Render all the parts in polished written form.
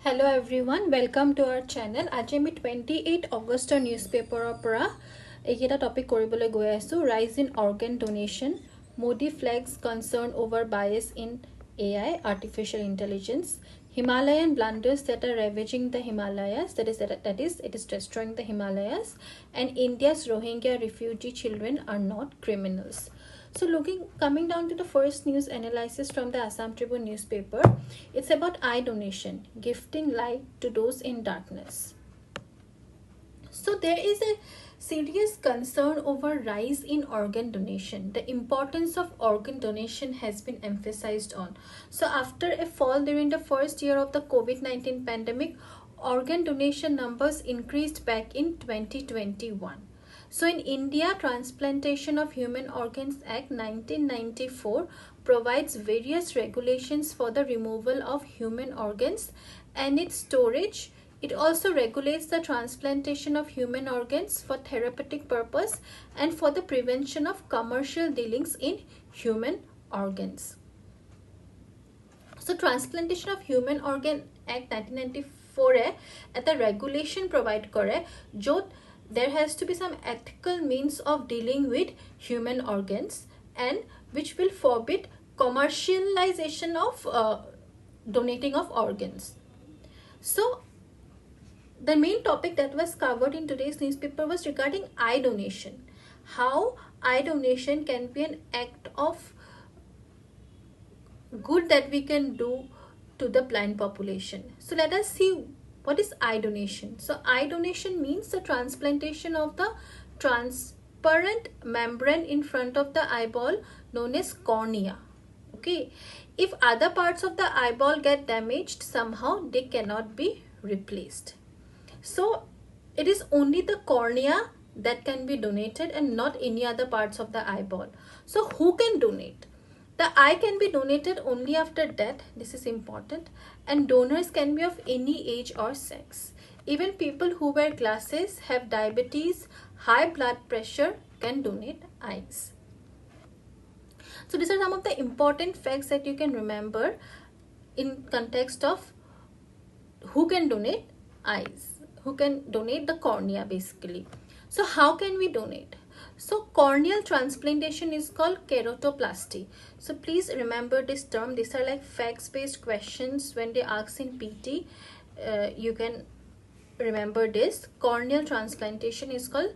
Hello everyone, welcome to our channel. Aji ami 28 August newspaper opera ekita topic koribole goi asu. Rise in organ donation. Modi flags concern over bias in AI, artificial intelligence. Himalayan blunders that are ravaging the Himalayas. That is, it is destroying the Himalayas. And India's Rohingya refugee children are not criminals. So coming down to the first news analysis from the Assam Tribune newspaper, it's about eye donation, gifting light to those in darkness. So there is a serious concern over rise in organ donation. The importance of organ donation has been emphasized on. So after a fall during the first year of the COVID-19 pandemic, organ donation numbers increased back in 2021. So in India, Transplantation of Human Organs Act 1994 provides various regulations for the removal of human organs and its storage. It also regulates the transplantation of human organs for therapeutic purpose and for the prevention of commercial dealings in human organs. So Transplantation of Human Organ Act 1994 at the regulation provide kore jot there has to be some ethical means of dealing with human organs and which will forbid commercialization of donating of organs. So the main topic that was covered in today's newspaper was regarding eye donation. How eye donation can be an act of good that we can do to the blind population. So let us see what is eye donation. So eye donation means the transplantation of the transparent membrane in front of the eyeball known as cornea. Okay, if other parts of the eyeball get damaged somehow, they cannot be replaced. So it is only the cornea that can be donated and not any other parts of the eyeball. So who can donate? The eye can be donated only after death. This is important. And donors can be of any age or sex. Even people who wear glasses, have diabetes, high blood pressure can donate eyes. So these are some of the important facts that you can remember in context of who can donate eyes, who can donate the cornea basically. So how can we donate? So corneal transplantation is called keratoplasty. So please remember this term. These are like facts-based questions when they ask in PT. You can remember this. Corneal transplantation is called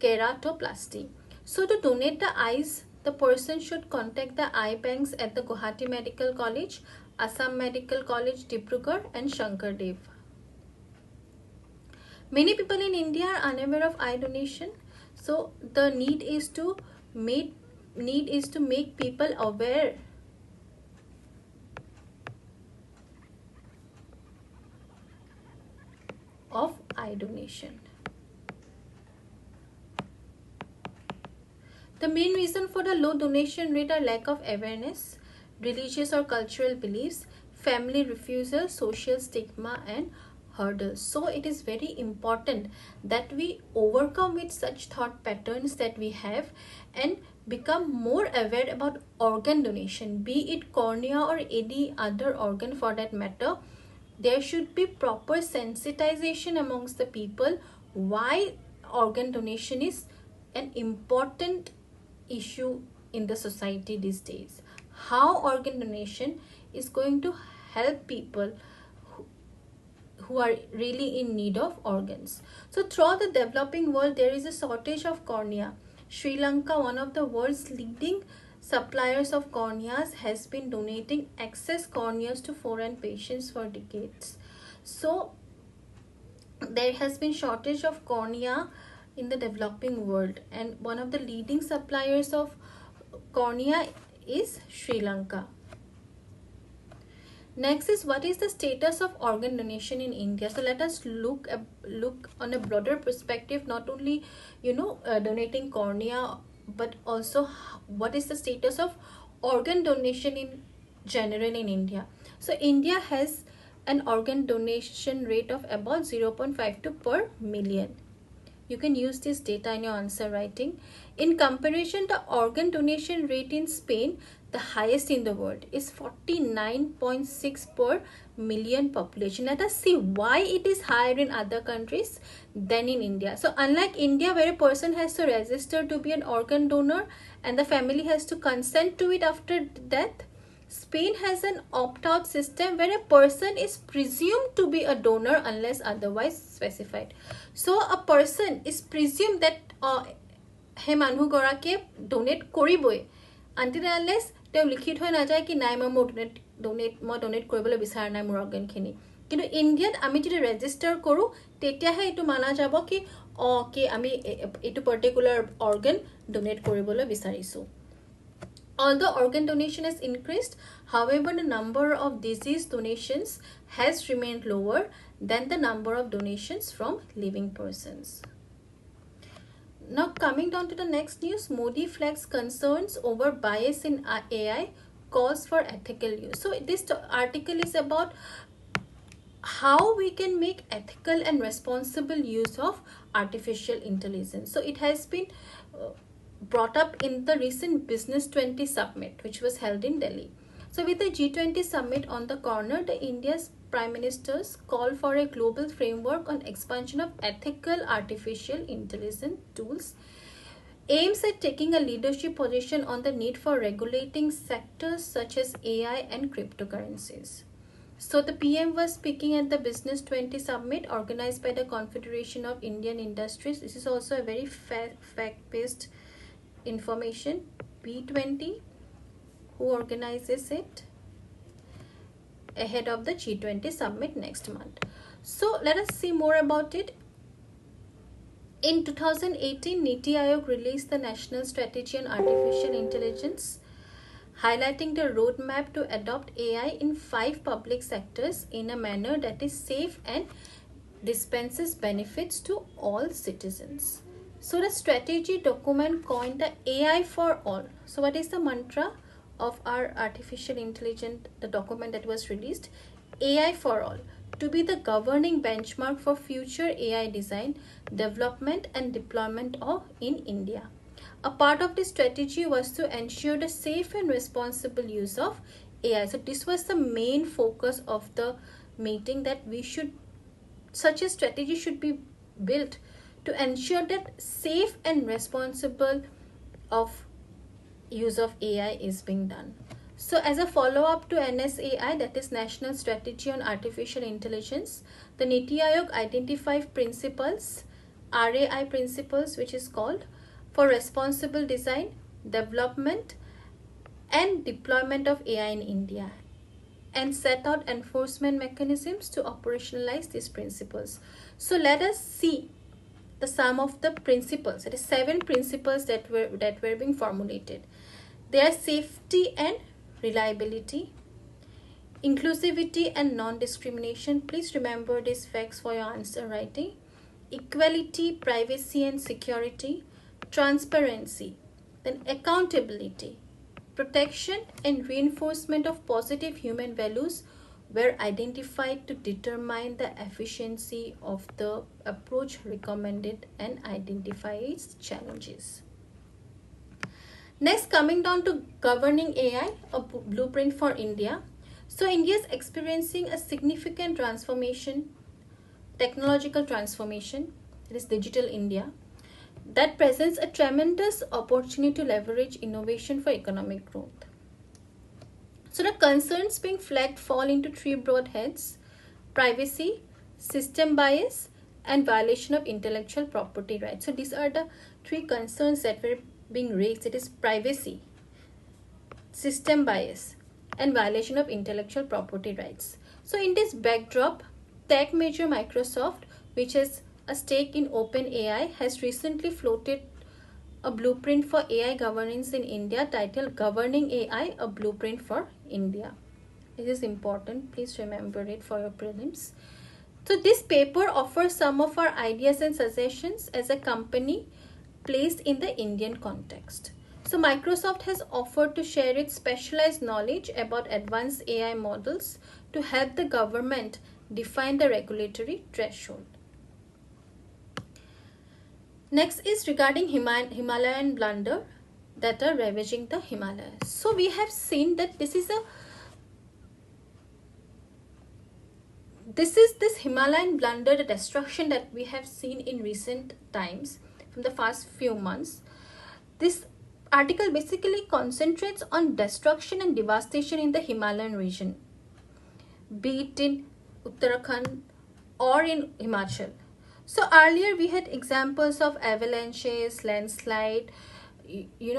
keratoplasty. So to donate the eyes, the person should contact the eye banks at the Guwahati Medical College, Assam Medical College, Dibrugarh and Shankardev. Many people in India are unaware of eye donation. So the need is to make people aware of eye donation. The main reason for the low donation rate are lack of awareness, religious or cultural beliefs, family refusal, social stigma and hurdles. So it is very important that we overcome with such thought patterns that we have and become more aware about organ donation, be it cornea or any other organ for that matter. There should be proper sensitization amongst the people why organ donation is an important issue in the society these days. How organ donation is going to help people who are really in need of organs. So throughout the developing world, there is a shortage of cornea. Sri Lanka, one of the world's leading suppliers of corneas, has been donating excess corneas to foreign patients for decades. So there has been shortage of cornea in the developing world, and one of the leading suppliers of cornea is Sri Lanka. Next is, what is the status of organ donation in India? So let us look on a broader perspective, not only donating cornea, but also what is the status of organ donation in general in India. So India has an organ donation rate of about 0.52 per million. You can use this data in your answer writing. In comparison, the organ donation rate in Spain the highest in the world, is 49.6 per million population. Let us see why it is higher in other countries than in India. So unlike India, where a person has to register to be an organ donor and the family has to consent to it after death, Spain has an opt-out system where a person is presumed to be a donor unless otherwise specified. So a person is presumed that he মানুহ গৰাকীয়ে donate কৰিবই until unless তেওঁ লিখি থৈ নাযায় কি নাই মই ডোনেট কৰিবলৈ বিচৰা নাই মোৰ অৰ্গানখিনি। কিন্তু ইণ্ডিয়াত আমি যদি ৰেজিষ্টাৰ কৰোঁ তেতিয়াহে এইটো মানা যাব কি কি আমি এইটো পাৰ্টিকুলাৰ অৰ্গান ডোনেট কৰিবলৈ বিচাৰিছোঁ। Although organ donation has increased, however, the number of disease donations has remained lower than the number of donations from living persons. Now coming down to the next news, Modi flags concerns over bias in AI, calls for ethical use. So this article is about how we can make ethical and responsible use of artificial intelligence. So it has been brought up in the recent Business 20 summit, which was held in Delhi. So with the G20 summit on the corner, the India's prime ministers called for a global framework on expansion of ethical artificial intelligence tools, aims at taking a leadership position on the need for regulating sectors such as AI and cryptocurrencies. So the PM was speaking at the Business 20 summit organized by the Confederation of Indian Industries. This is also a very fact-based information. B20, who organizes it ahead of the G20 summit next month. So let us see more about it. In 2018, Niti Aayog released the National Strategy on Artificial Intelligence, highlighting the roadmap to adopt AI in 5 public sectors in a manner that is safe and dispenses benefits to all citizens. So the strategy document coined the AI for all. So what is the mantra of our artificial intelligence, the document that was released? AI for all, to be the governing benchmark for future AI design, development and deployment in India. A part of this strategy was to ensure the safe and responsible use of AI. So this was the main focus of the meeting, that such a strategy should be built to ensure that safe and responsible use of AI is being done. So as a follow-up to NSAI, that is National Strategy on Artificial Intelligence, the Niti Aayog identified principles, RAI principles, which is called for responsible design, development and deployment of AI in India, and set out enforcement mechanisms to operationalize these principles. So let us see the sum of the principles. It is 7 principles that were being formulated. They are safety and reliability, inclusivity and non-discrimination. Please remember these facts for your answer writing. Equality, privacy and security, transparency, then accountability, protection and reinforcement of positive human values were identified to determine the efficiency of the approach recommended and identify its challenges. Next, coming down to governing AI, a blueprint for India. So India is experiencing a significant transformation, technological transformation, it is Digital India, that presents a tremendous opportunity to leverage innovation for economic growth. So the concerns being flagged fall into 3 broad heads: privacy, system bias, and violation of intellectual property rights. So these are the 3 concerns that were being raised. It is privacy, system bias, and violation of intellectual property rights. So in this backdrop, tech major Microsoft, which has a stake in OpenAI, has recently floated a blueprint for AI governance in India titled Governing AI, a Blueprint for India. It is important. Please remember it for your prelims. So this paper offers some of our ideas and suggestions as a company placed in the Indian context. So Microsoft has offered to share its specialized knowledge about advanced AI models to help the government define the regulatory threshold. Next is regarding Himalayan blunder. that are ravaging the Himalayas. So we have seen that this Himalayan blunder, the destruction that we have seen in recent times from the past few months. This article basically concentrates on destruction and devastation in the Himalayan region, be it in Uttarakhand or in Himachal. So earlier we had examples of avalanches, landslide,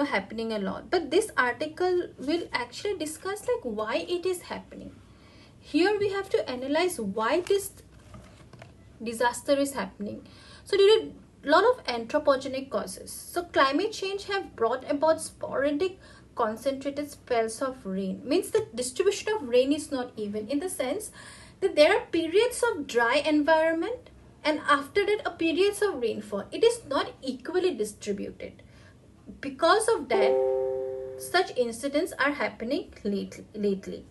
happening a lot. But this article will actually discuss like why it is happening. Here we have to analyze why this disaster is happening. So there are a lot of anthropogenic causes. So climate change have brought about sporadic concentrated spells of rain. Means the distribution of rain is not even, in the sense that there are periods of dry environment and after that a periods of rainfall. It is not equally distributed. Because of that, such incidents are happening lately.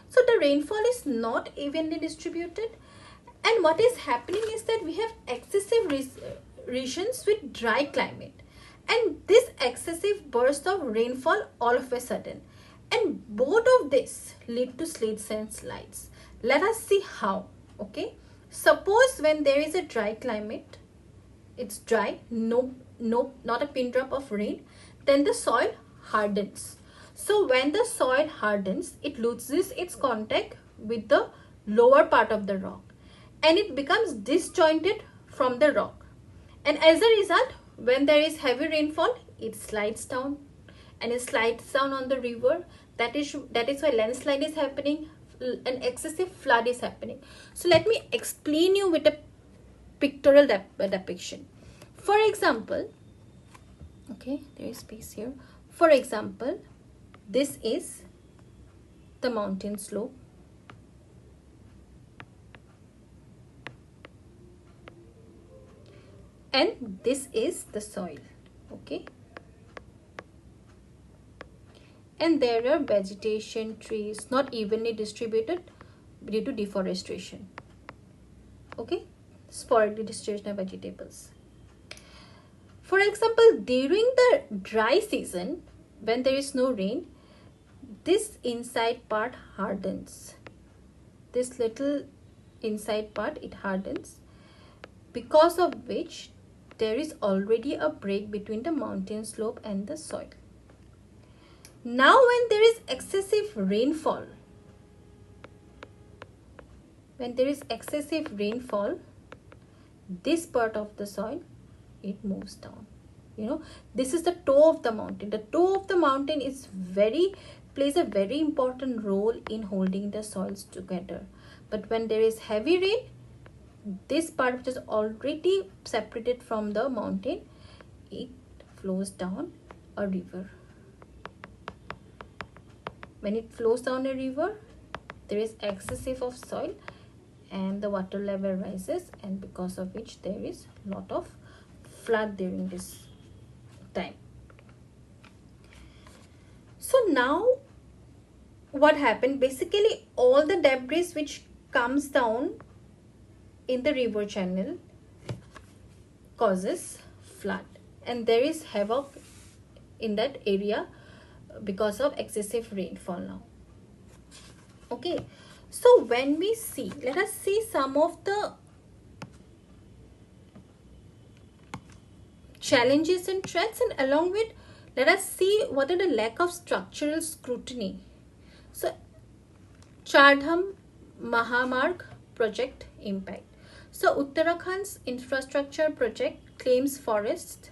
So the rainfall is not evenly distributed, and what is happening is that we have excessive regions with dry climate, and this excessive burst of rainfall all of a sudden, and both of this lead to landslides. Let us see how. Okay, suppose when there is a dry climate, it's dry, not a pin drop of rain, then the soil hardens. So when the soil hardens, it loses its contact with the lower part of the rock and it becomes disjointed from the rock. And as a result, when there is heavy rainfall, it slides down and it slides down on the river. That is why landslide is happening, an excessive flood is happening. So let me explain you with a pictorial depiction. For example, okay, there is space here. For example, this is the mountain slope. And this is the soil. Okay. And there are vegetation, trees, not evenly distributed due to deforestation. Okay. Sporadic distribution of vegetables. For example, during the dry season, when there is no rain, this inside part hardens. This little inside part, it hardens, because of which there is already a break between the mountain slope and the soil. Now when there is excessive rainfall, this part of the soil, it moves down. This is the toe of the mountain. The toe of the mountain plays a very important role in holding the soils together. But when there is heavy rain, this part which is already separated from the mountain, it flows down a river. When it flows down a river, there is excessive of soil and the water level rises, and because of which there is a lot of flood during this time. So now what happened, basically all the debris which comes down in the river channel causes flood, and there is havoc in that area because of excessive rainfall now. Okay, so when we see, let us see some of the challenges and threats, and along with, let us see what are the lack of structural scrutiny. So Chardham Mahamarg project impact. So Uttarakhand's infrastructure project claims forests,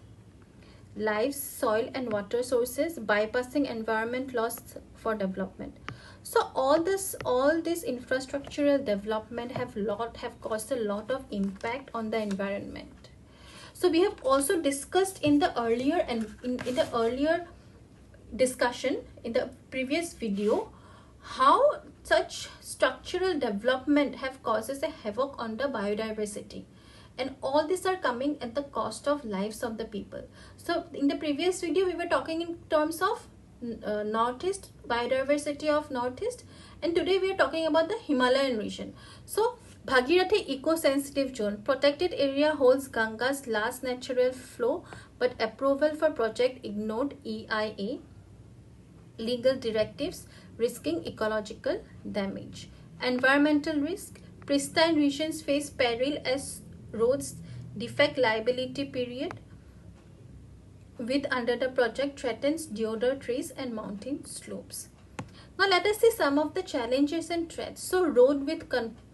lives, soil and water sources, bypassing environment laws for development. So all this infrastructural development have caused a lot of impact on the environment. So we have also discussed in the earlier discussion in the previous video how such structural development have causes a havoc on the biodiversity, and all these are coming at the cost of lives of the people. So in the previous video we were talking in terms of biodiversity of northeast, and today we are talking about the Himalayan region. So Bhagirathi Eco-Sensitive Zone. Protected area holds Ganga's last natural flow, but approval for project ignored EIA. Legal directives risking ecological damage. Environmental risk. Pristine regions face peril as roads defect liability period with under the project threatens deodar trees and mountain slopes. Now let us see some of the challenges and threats. So road with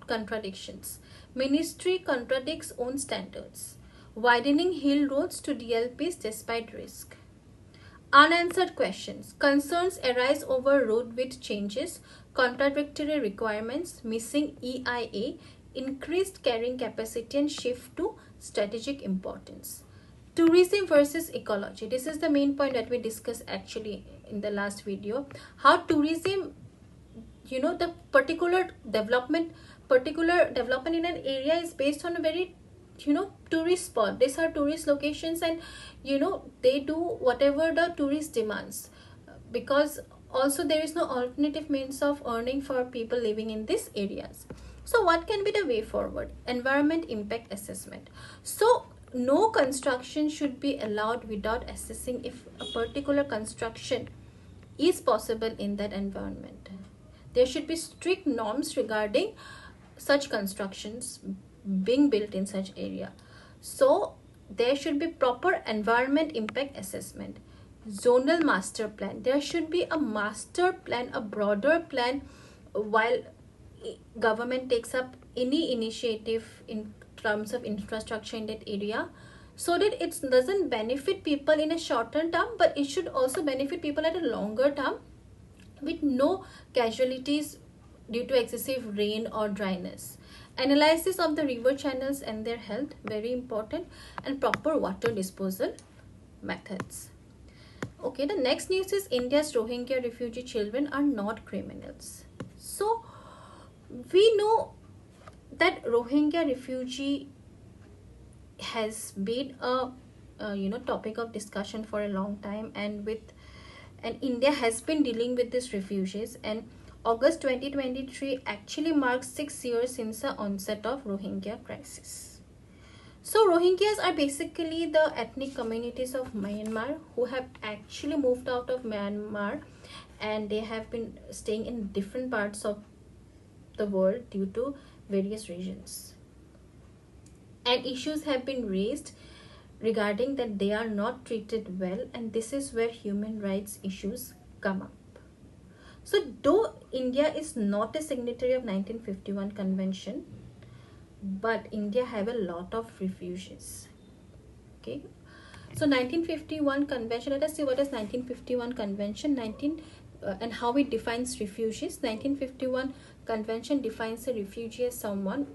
contradictions. Ministry contradicts own standards. Widening hill roads to DLPs despite risk. Unanswered questions. Concerns arise over road width changes, contradictory requirements, missing EIA, increased carrying capacity and shift to strategic importance. Tourism versus ecology. This is the main point that we discussed actually in the last video. How tourism, the particular development in an area is based on a very tourist spot. These are tourist locations, and they do whatever the tourist demands, because also there is no alternative means of earning for people living in these areas. So what can be the way forward? Environment impact assessment. So no construction should be allowed without assessing if a particular construction is possible in that environment. There should be strict norms regarding such constructions being built in such area. So there should be proper environment impact assessment. Zonal master plan. There should be a master plan, a broader plan, while government takes up any initiative in terms of infrastructure in that area, so that it doesn't benefit people in a shorter term, but it should also benefit people at a longer term with no casualties due to excessive rain or dryness. Analysis of the river channels and their health, very important, and proper water disposal methods. Okay, the next news is India's Rohingya refugee children are not criminals. So we know that Rohingya refugee has been a topic of discussion for a long time, and India has been dealing with these refugees, and August 2023 actually marks 6 years since the onset of Rohingya crisis. So Rohingyas are basically the ethnic communities of Myanmar who have actually moved out of Myanmar, and they have been staying in different parts of the world due to various reasons. And issues have been raised regarding that they are not treated well, and this is where human rights issues come up. So though India is not a signatory of 1951 convention, but India have a lot of refugees. Okay, so 1951 convention, let us see what is 1951 convention. And how it defines refugees. 1951 convention defines a refugee as someone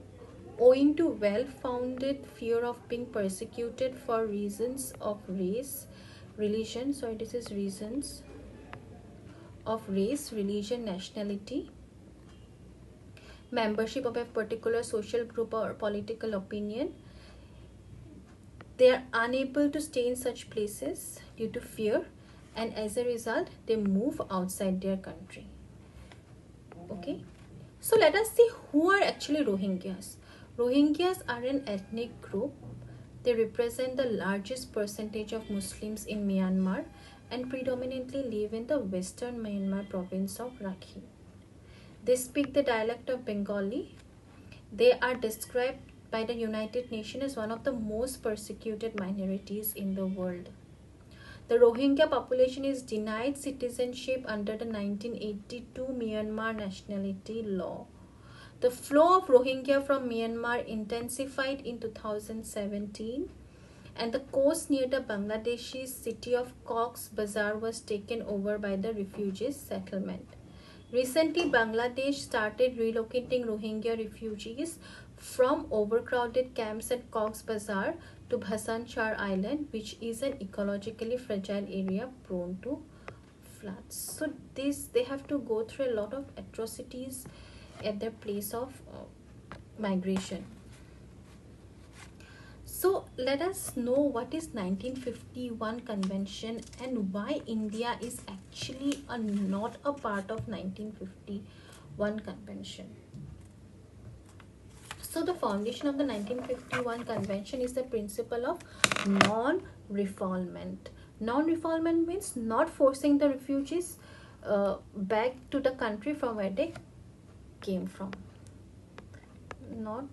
owing to well-founded fear of being persecuted for reasons of race, religion, reasons of race, religion, nationality, membership of a particular social group or political opinion. They are unable to stay in such places due to fear, and as a result they move outside their country. Okay, so let us see who are actually Rohingyas. Rohingyas are an ethnic group. They represent the largest percentage of Muslims in Myanmar and predominantly live in the western Myanmar province of Rakhine. They speak the dialect of Bengali. They are described by the United Nations as one of the most persecuted minorities in the world. The Rohingya population is denied citizenship under the 1982 Myanmar nationality law. The flow of Rohingya from Myanmar intensified in 2017, and the coast near the Bangladeshi city of Cox's Bazar was taken over by the refugees settlement. Recently, Bangladesh started relocating Rohingya refugees from overcrowded camps at Cox's Bazar to Bhasan Char Island, which is an ecologically fragile area prone to floods. So they have to go through a lot of atrocities at their place of migration. So let us know what is 1951 convention and why India is actually not a part of 1951 convention. So the foundation of the 1951 convention is the principle of non-refoulement. Non-refoulement means not forcing the refugees back to the country from where they came from. Not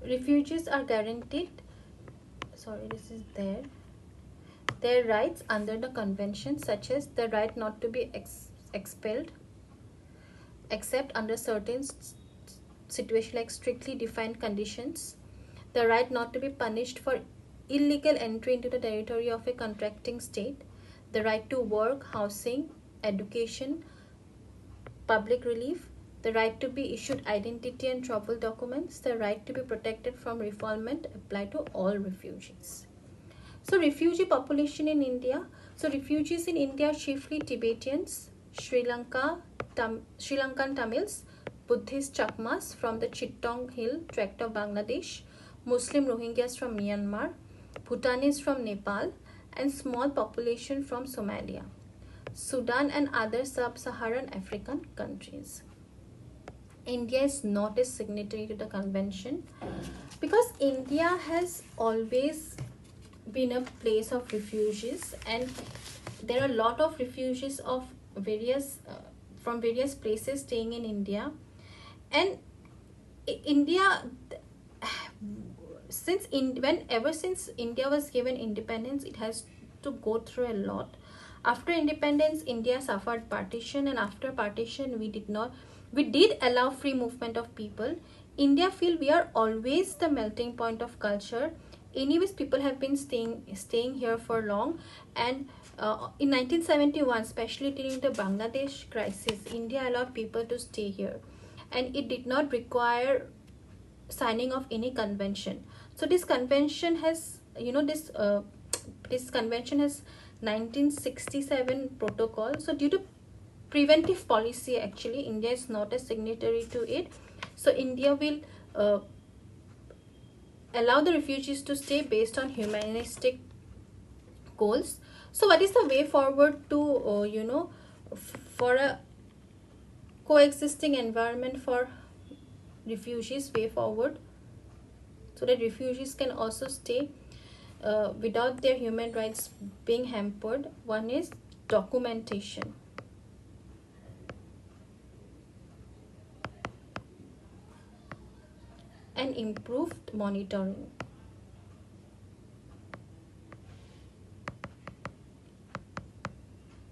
refugees are guaranteed, this is their rights under the convention, such as the right not to be expelled except under certain situations like strictly defined conditions, the right not to be punished for illegal entry into the territory of a contracting state, the right to work, housing, education, public relief, the right to be issued identity and travel documents, the right to be protected from refoulement apply to all refugees. So refugee population in India. So refugees in India are chiefly Tibetans, Sri Lankan Tamils, Buddhist Chakmas from the Chittagong Hill tract of Bangladesh, Muslim Rohingyas from Myanmar, Bhutanese from Nepal, and small population from Somalia, Sudan and other sub-Saharan African countries. India is not a signatory to the convention because India has always been a place of refugees, and there are a lot of refugees of various from various places staying in India. And India, since India was given independence, it has to go through a lot. After independence, India suffered partition, and after partition, we did allow free movement of people. India feel we are always the melting point of culture. Anyways, people have been staying here for long, and in 1971, especially during the Bangladesh crisis, India allowed people to stay here, and it did not require signing of any convention. So this convention has, this convention has 1967 protocol. So due to preventive policy, actually India is not a signatory to it. So India will allow the refugees to stay based on humanistic goals. So what is the way forward to for a coexisting environment for refugees, way forward, so that refugees can also stay without their human rights being hampered? One is documentation. And improved monitoring.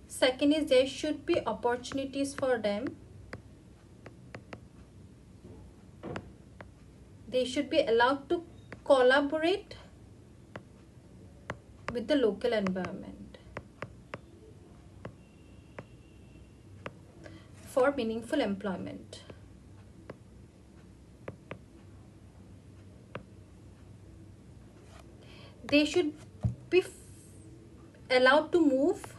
Second is there should be opportunities for them. They should be allowed to collaborate with the local environment for meaningful employment. They should be allowed to move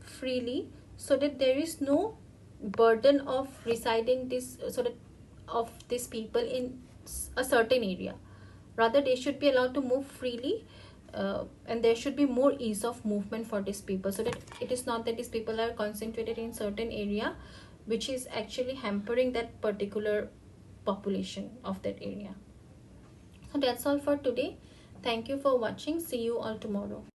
freely, so that there is no burden of residing of these people in a certain area. Rather, they should be allowed to move freely, and there should be more ease of movement for these people, so that it is not that these people are concentrated in certain area which is actually hampering that particular population of that area. So that's all for today. Thank you for watching. See you all tomorrow.